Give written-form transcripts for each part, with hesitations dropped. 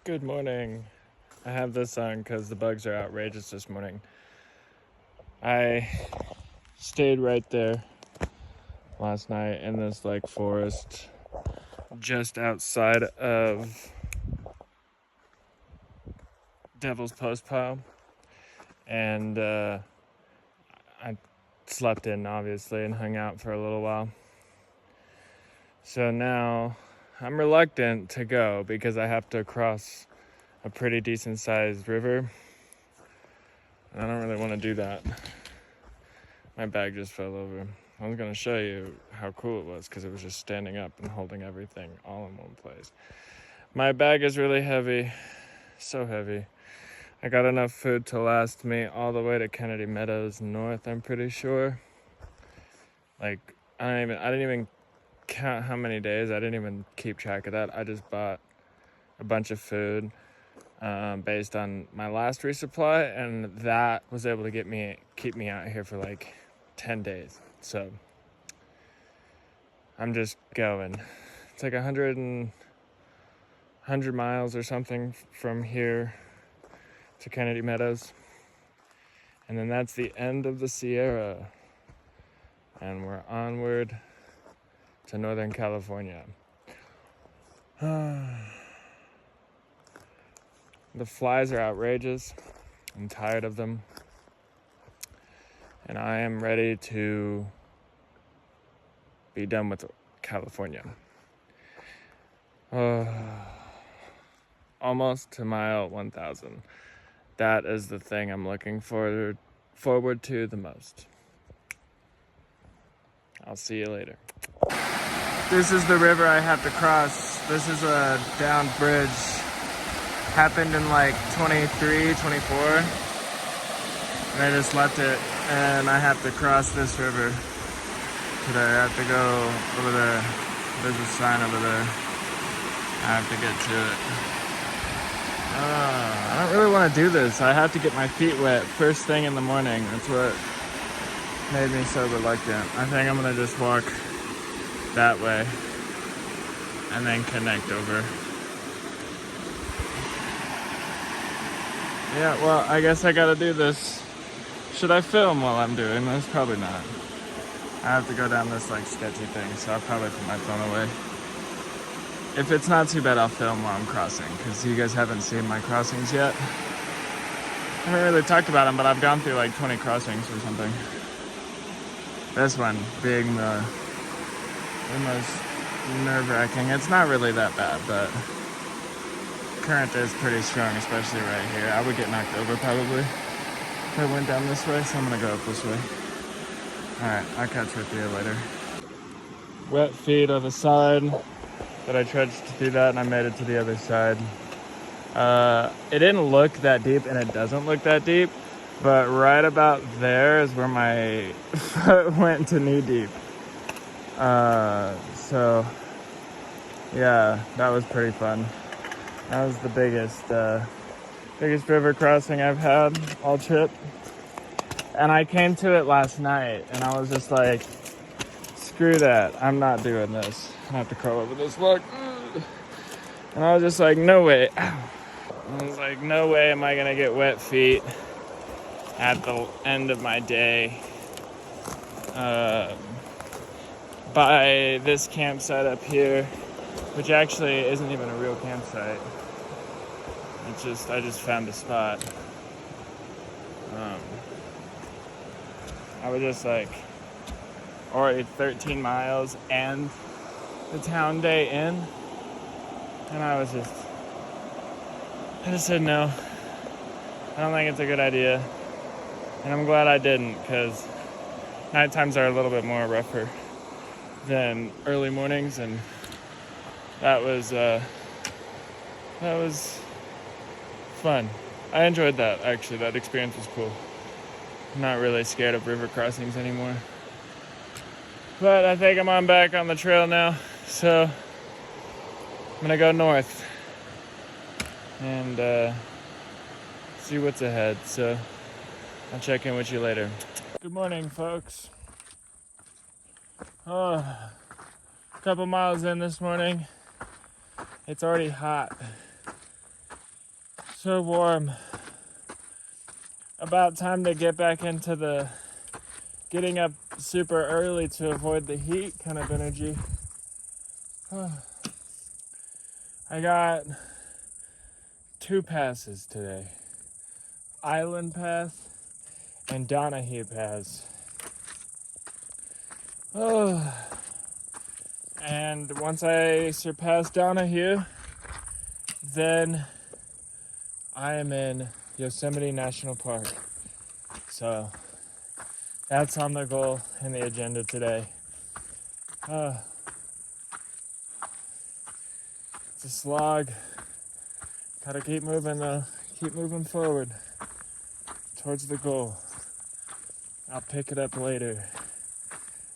Good morning. I have this on because the bugs are outrageous this morning. I stayed right there last night in this forest just outside of Devil's Postpile, and I slept in obviously and hung out for a little while. So now I'm reluctant to go because I have to cross a pretty decent sized river. I don't really want to do that. My bag just fell over. I was going to show you how cool it was because it was just standing up and holding everything all in one place. My bag is really heavy, so heavy. I got enough food to last me all the way to Kennedy Meadows North, I'm pretty sure. I didn't even count how many days. I didn't even keep track of that. I just bought a bunch of food based on my last resupply, and that was able to keep me out here for 10 days. So I'm just going. It's 100 miles or something from here to Kennedy Meadows, and then that's the end of the Sierra, and we're onward to Northern California. The flies are outrageous. I'm tired of them. And I am ready to be done with California. Almost to mile 1,000. That is the thing I'm looking forward to the most. I'll see you later. This is the river I have to cross. This is a downed bridge. Happened in 23, 24. And I just left it, and I have to cross this river today. I have to go over there. There's a sign over there. I have to get to it. I don't really want to do this. I have to get my feet wet first thing in the morning. That's what made me so reluctant. I think I'm gonna just walk that way and then connect over. Yeah, well, I guess I gotta do this. Should I film while I'm doing this? Probably not. I have to go down this sketchy thing, so I'll probably put my phone away. If it's not too bad, I'll film while I'm crossing, because you guys haven't seen my crossings yet. I haven't really talked about them, but I've gone through 20 crossings or something. This one being the most nerve-wracking. It's not really that bad, but current is pretty strong, especially right here. I would get knocked over probably if I went down this way, so I'm gonna go up this way. Alright, I'll catch with you later. Wet feet on the side, but I tried to do that and I made it to the other side. It didn't look that deep, and it doesn't look that deep, but right about there is where my foot went to knee deep. So yeah, that was pretty fun. That was the biggest river crossing I've had all trip. And I came to it last night, and I was just like, screw that, I'm not doing this. I have to crawl over this log. And I was just like, no way. I was like, no way am I gonna get wet feet at the end of my day by this campsite up here, which actually isn't even a real campsite. I just found a spot. I was just already 13 miles and the town day in, and I just said no. I don't think it's a good idea, and I'm glad I didn't, because night times are a little bit more rougher than early mornings, and that was fun. I enjoyed that, actually. That experience was cool. I'm not really scared of river crossings anymore. But I think I'm back on the trail now, so I'm gonna go north and see what's ahead. So I'll check in with you later. Good morning, folks. A couple miles in this morning. It's already hot. So warm. About time to get back into the getting up super early to avoid the heat kind of energy. I got 2 passes today. Island Pass and Donahue Pass. Oh. And once I surpass Donahue, then I am in Yosemite National Park. So that's on the goal and the agenda today. It's a slog. Gotta keep moving though. Keep moving forward towards the goal. I'll pick it up later.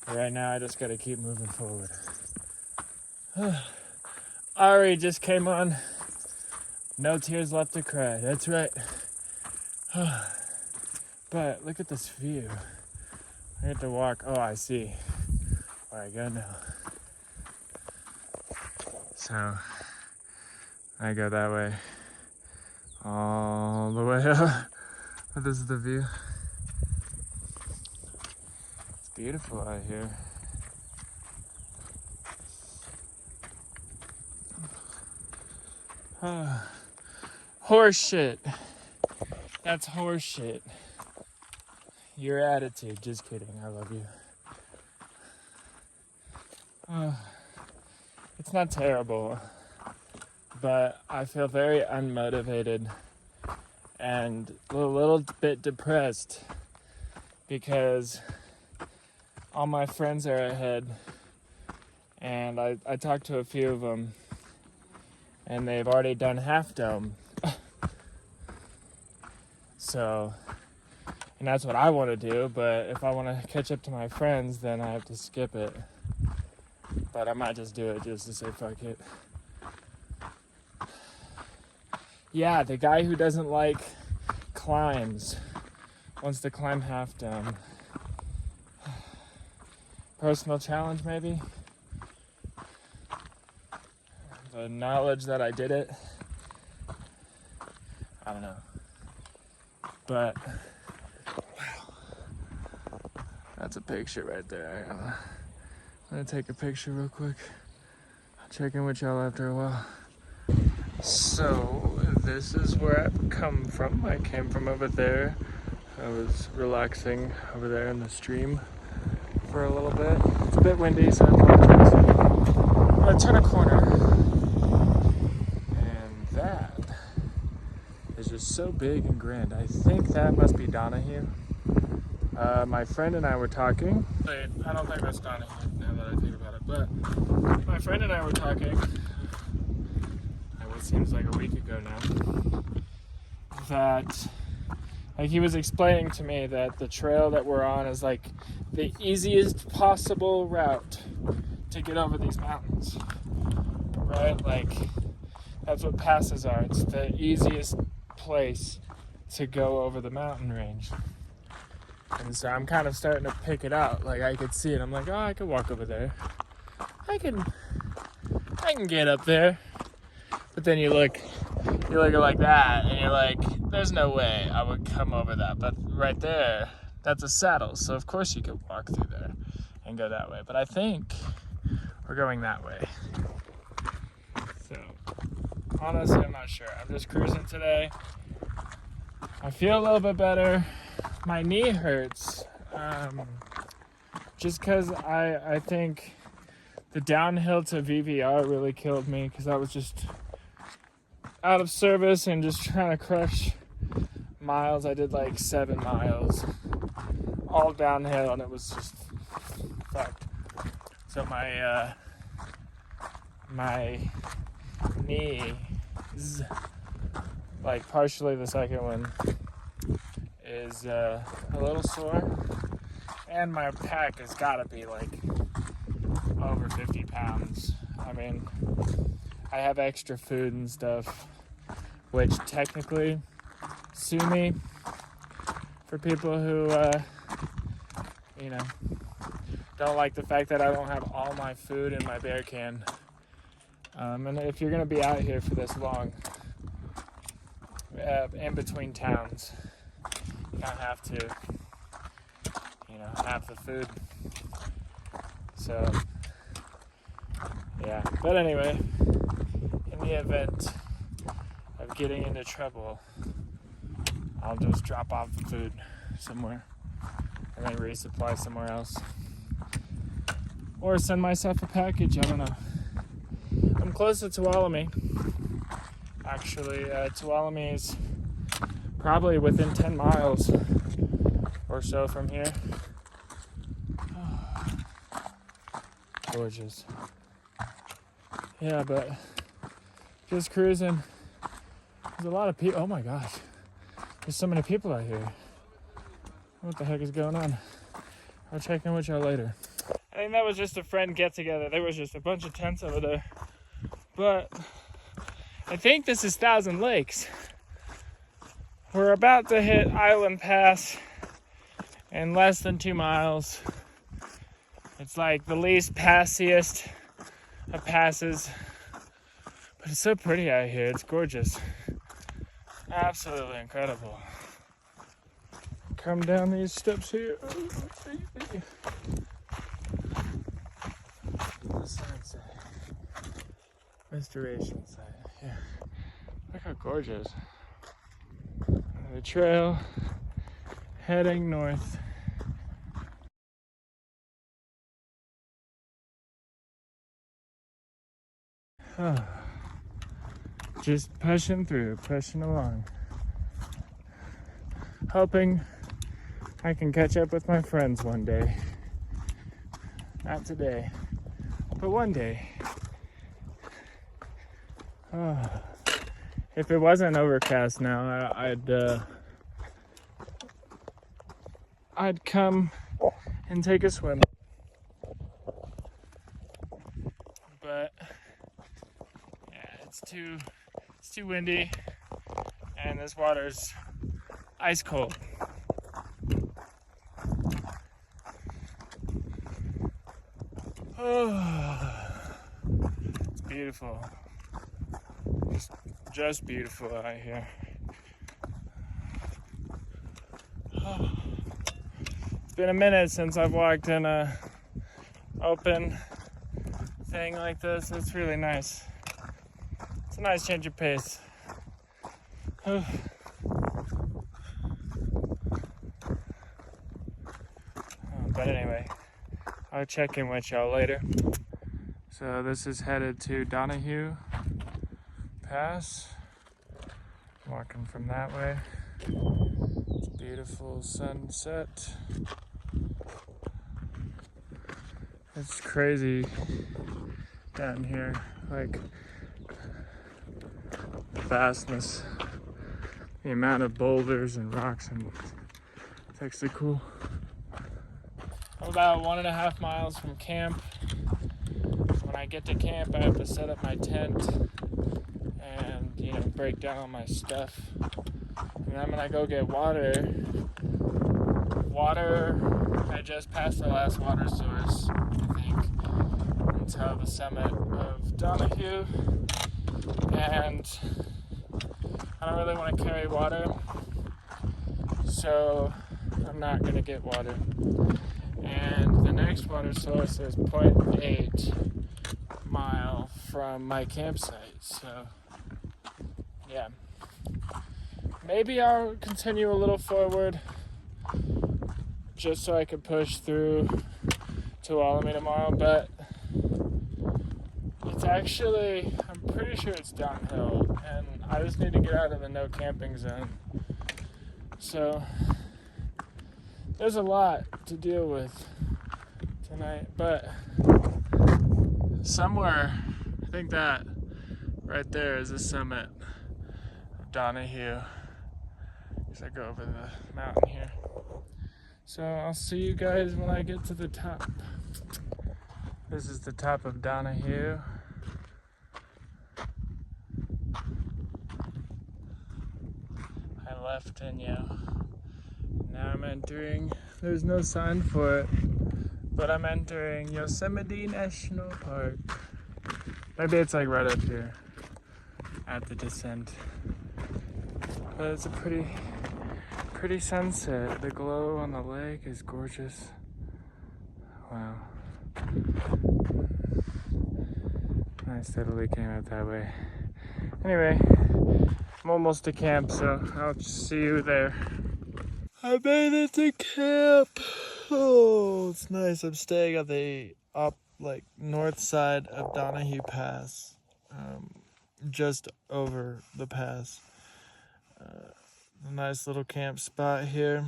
But right now I just gotta keep moving forward. Ari just came on. No tears left to cry. That's right. But look at this view. I get to walk. Oh, I see where I go now. So I go that way all the way up. This is the view. It's beautiful out here. Horse shit. That's horse shit. Your attitude. Just kidding. I love you. It's not terrible, but I feel very unmotivated and a little bit depressed because all my friends are ahead, and I talked to a few of them, and they've already done Half Dome. So, and that's what I want to do, but if I want to catch up to my friends, then I have to skip it. But I might just do it just to say fuck it. Yeah, the guy who doesn't like climbs wants to climb Half Dome. Personal challenge, maybe? The knowledge that I did it? I don't know. But, wow. That's a picture right there. I'm gonna take a picture real quick. I'll check in with y'all after a while. So, this is where I've come from. I came from over there. I was relaxing over there in the stream for a little bit. It's a bit windy, so I apologize. I'm gonna turn a corner. And that is just so big and grand. I think that must be Donahue. My friend and I were talking. Wait, I don't think that's Donahue now that I think about it, but my friend and I were talking, what seems like a week ago now, that like he was explaining to me that the trail that we're on is like the easiest possible route to get over these mountains, right? Like that's what passes are. It's the easiest place to go over the mountain range. And so I'm kind of starting to pick it out. Like I could see it. I'm like, oh, I could walk over there. I can get up there. But then you look like that, and you're like, there's no way I would come over that. But right there, that's a saddle. So of course you could walk through there and go that way. But I think we're going that way. So honestly, I'm not sure. I'm just cruising today. I feel a little bit better. My knee hurts, just because I think the downhill to VVR really killed me, because I was just out of service and just trying to crush miles. I did like 7 miles, all downhill, and it was just fucked. So my knees, like partially the second one, is a little sore, and my pack has got to be like over 50 pounds. I mean, I have extra food and stuff, which technically sue me for people who, don't like the fact that I don't have all my food in my bear can. And if you're gonna be out here for this long, in between towns. You kind of have to, have the food. So, yeah. But anyway, in the event of getting into trouble, I'll just drop off the food somewhere and then resupply somewhere else. Or send myself a package, I don't know. I'm close to Tuolumne. Actually, Tuolumne is probably within 10 miles or so from here. Gorgeous. Yeah, but just cruising. There's a lot of people. Oh my gosh. There's so many people out here. What the heck is going on? I'll check in with y'all later. I think that was just a friend get together. There was just a bunch of tents over there. But I think this is Thousand Lakes. We're about to hit Island Pass in less than 2 miles. It's like the least passiest of passes. But it's so pretty out here. It's gorgeous. Absolutely incredible. Come down these steps here. The sunset. Restoration site. Yeah. Look how gorgeous. The trail heading north. Just pushing through, pushing along. Hoping I can catch up with my friends one day. Not today, but one day. If it wasn't overcast now, I'd come and take a swim. But yeah, it's too windy, and this water's ice cold. It's beautiful. It's just beautiful out here. It's been a minute since I've walked in a open thing like this. It's really nice. It's a nice change of pace. But anyway, I'll check in with y'all later. So this is headed to Donahue Pass. Walking from that way. It's beautiful sunset. It's crazy down here, like the vastness, the amount of boulders and rocks, and it's actually cool. I'm about 1.5 miles from camp. When I get to camp, I have to set up my tent and, break down all my stuff. And I'm gonna go get water. I just passed the last water source, I think, until the summit of Donahue. And I don't really want to carry water, so I'm not gonna get water. And the next water source is 0.8 mile from my campsite, so yeah. Maybe I'll continue a little forward just so I could push through to Tuolumne tomorrow, but it's actually, I'm pretty sure it's downhill, and I just need to get out of the no camping zone. So there's a lot to deal with tonight, but somewhere, I think that right there is the summit of Donahue. As I go over the mountain here. So I'll see you guys when I get to the top. This is the top of Donahue. I left Inyo. Now I'm entering, there's no sign for it, but I'm entering Yosemite National Park. Maybe it's like right up here at the descent. But it's a pretty sunset. The glow on the lake is gorgeous. Wow. I steadily came out that way. Anyway, I'm almost to camp, so I'll see you there. I made it to camp. Oh, it's nice. I'm staying at the north side of Donahue Pass, just over the pass. A nice little camp spot here.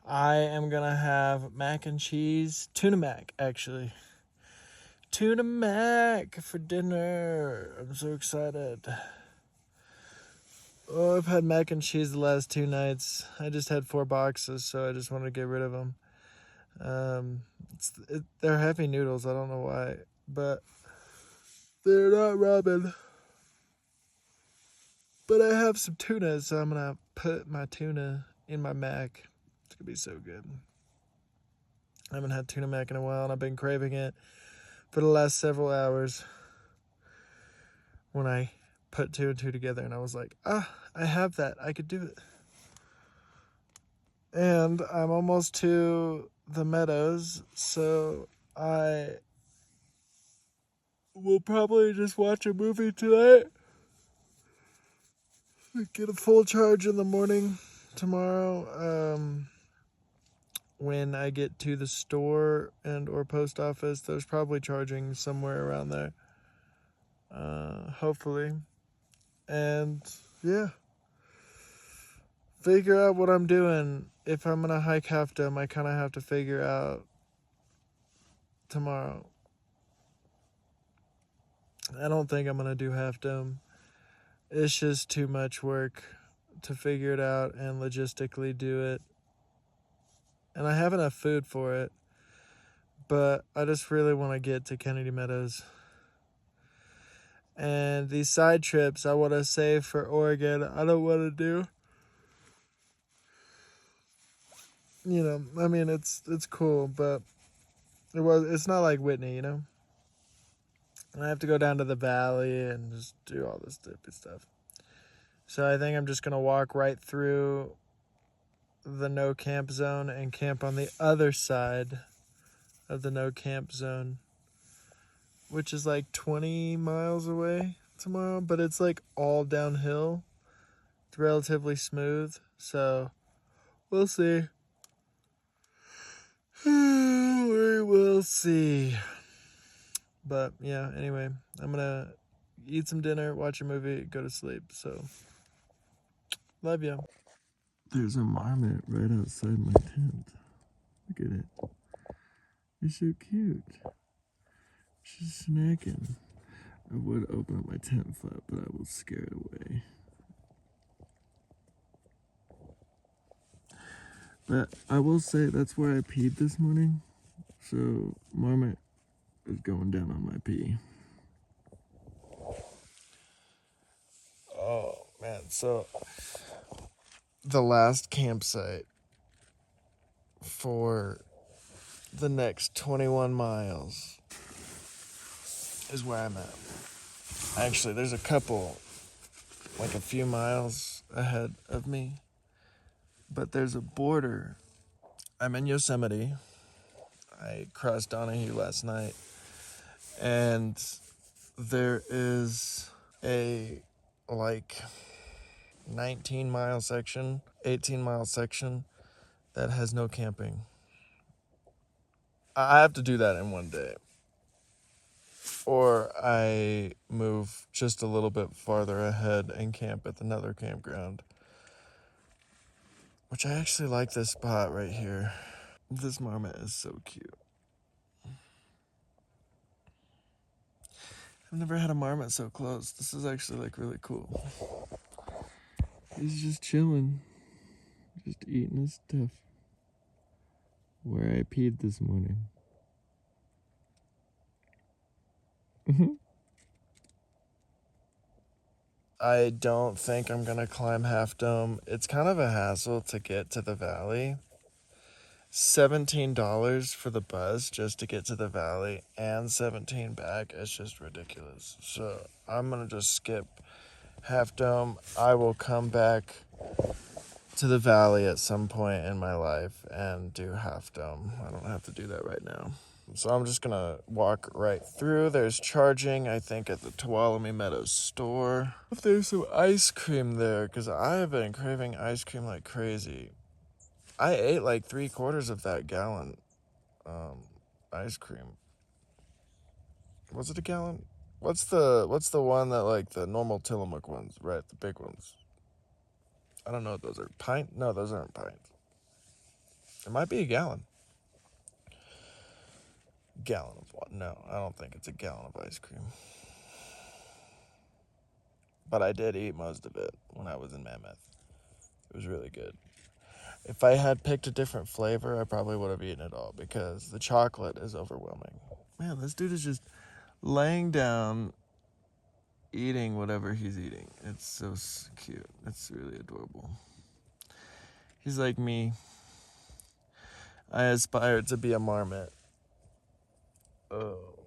I am gonna have mac and cheese, tuna mac actually. Tuna mac for dinner. I'm so excited. Oh, I've had mac and cheese the last 2 nights. I just had 4 boxes, so I just wanted to get rid of them. They're heavy noodles. I don't know why, but they're not ramen. But I have some tuna, so I'm gonna put my tuna in my mac. It's gonna be so good. I haven't had tuna mac in a while, and I've been craving it for the last several hours. When I put 2 and 2 together, and I was like, I have that. I could do it. And I'm almost to the meadows, so I will probably just watch a movie tonight. Get a full charge in the morning tomorrow. When I get to the store and or post office, there's probably charging somewhere around there. Hopefully. And yeah. Figure out what I'm doing. If I'm gonna hike Half Dome, I kind of have to figure out tomorrow. I don't think I'm gonna do Half Dome. It's just too much work to figure it out and logistically do it. And I have enough food for it, but I just really want to get to Kennedy Meadows. And these side trips I want to save for Oregon. I don't want to do. You know, I mean, it's cool, but it's not like Whitney, you know? And I have to go down to the valley and just do all this stupid stuff. So I think I'm just going to walk right through the no camp zone and camp on the other side of the no camp zone, which is like 20 miles away tomorrow, but it's like all downhill. It's relatively smooth, so we'll see. We will see. But yeah, anyway, I'm gonna eat some dinner, watch a movie, go to sleep. So, love ya. There's a marmot right outside my tent. Look at it. It's so cute. She's snacking. I would open up my tent flap, but I will scare it away. But I will say that's where I peed this morning. So marmot is going down on my pee. Oh man, so the last campsite for the next 21 miles is where I'm at. Actually, there's a couple, like a few miles ahead of me, but there's a border. I'm in Yosemite. I crossed Donahue last night, and there is a 19-mile section, 18-mile section that has no camping. I have to do that in one day, or I move just a little bit farther ahead and camp at another campground, which I actually like this spot right here. This marmot is so cute. I've never had a marmot so close. This is actually like really cool. He's just chilling, just eating his stuff. Where I peed this morning. I don't think I'm gonna climb Half Dome. It's kind of a hassle to get to the valley. $17 for the bus just to get to the valley and $17 back. It's just ridiculous. So I'm gonna just skip Half Dome. I will come back to the valley at some point in my life and do Half Dome. I don't have to do that right now. So I'm just gonna walk right through. There's charging, I think, at the Tuolumne Meadows store. If there's some ice cream there, because I have been craving ice cream like crazy. I ate like 3/4 of that gallon ice cream. Was it a gallon? What's the one that like the normal Tillamook ones, right? The big ones. I don't know what those are. Pint? No, those aren't pints. It might be a gallon. Gallon of what? No, I don't think it's a gallon of ice cream. But I did eat most of it when I was in Mammoth. It was really good. If I had picked a different flavor, I probably would have eaten it all because the chocolate is overwhelming. Man, this dude is just laying down, eating whatever he's eating. It's so cute. It's really adorable. He's like me. I aspired to be a marmot. Oh.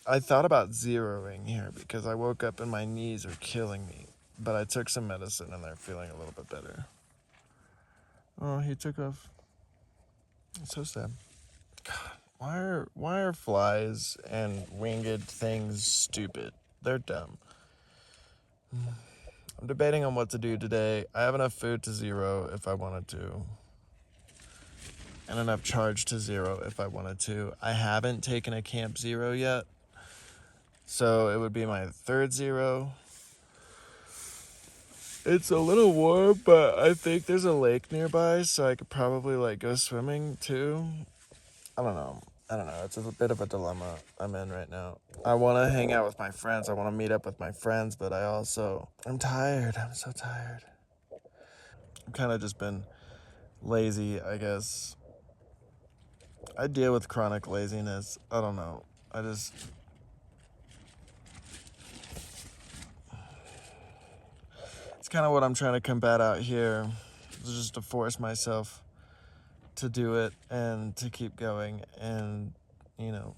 I thought about zeroing here because I woke up and my knees are killing me. But I took some medicine and they're feeling a little bit better. Oh, he took off. It's so sad. God, why are flies and winged things stupid? They're dumb. I'm debating on what to do today. I have enough food to zero if I wanted to. And enough charge to zero if I wanted to. I haven't taken a Camp Zero yet. So it would be my third zero. It's a little warm, but I think there's a lake nearby, so I could probably like go swimming too. I don't know. It's a bit of a dilemma I'm in right now. I want to hang out with my friends. I want to meet up with my friends, but I'm tired. I'm so tired. I've kind of just been lazy, I guess. I deal with chronic laziness. I don't know. It's kind of what I'm trying to combat out here. Just to force myself to do it and to keep going and, you know.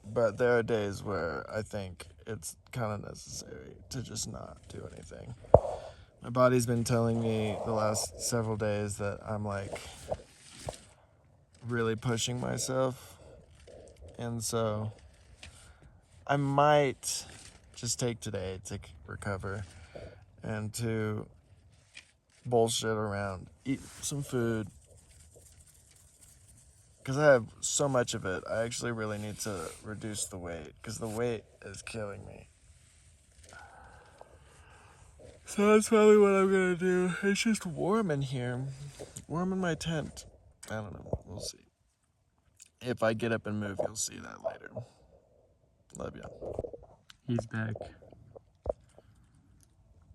But there are days where I think it's kind of necessary to just not do anything. My body's been telling me the last several days that I'm like really pushing myself. And so I might just take today to recover and to bullshit around, eat some food. Because I have so much of it, I actually really need to reduce the weight because the weight is killing me. So that's probably what I'm gonna do. It's just warm in here. Warm in my tent. I don't know. We'll see. If I get up and move, you'll see that later. Love ya. He's back.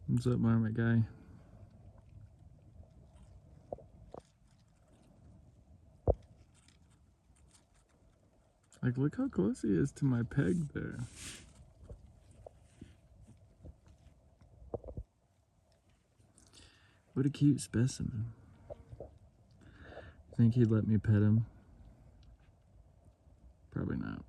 What's up, Marmot guy? Like, look how close he is to my peg there. What a cute specimen. Think he'd let me pet him? Probably not.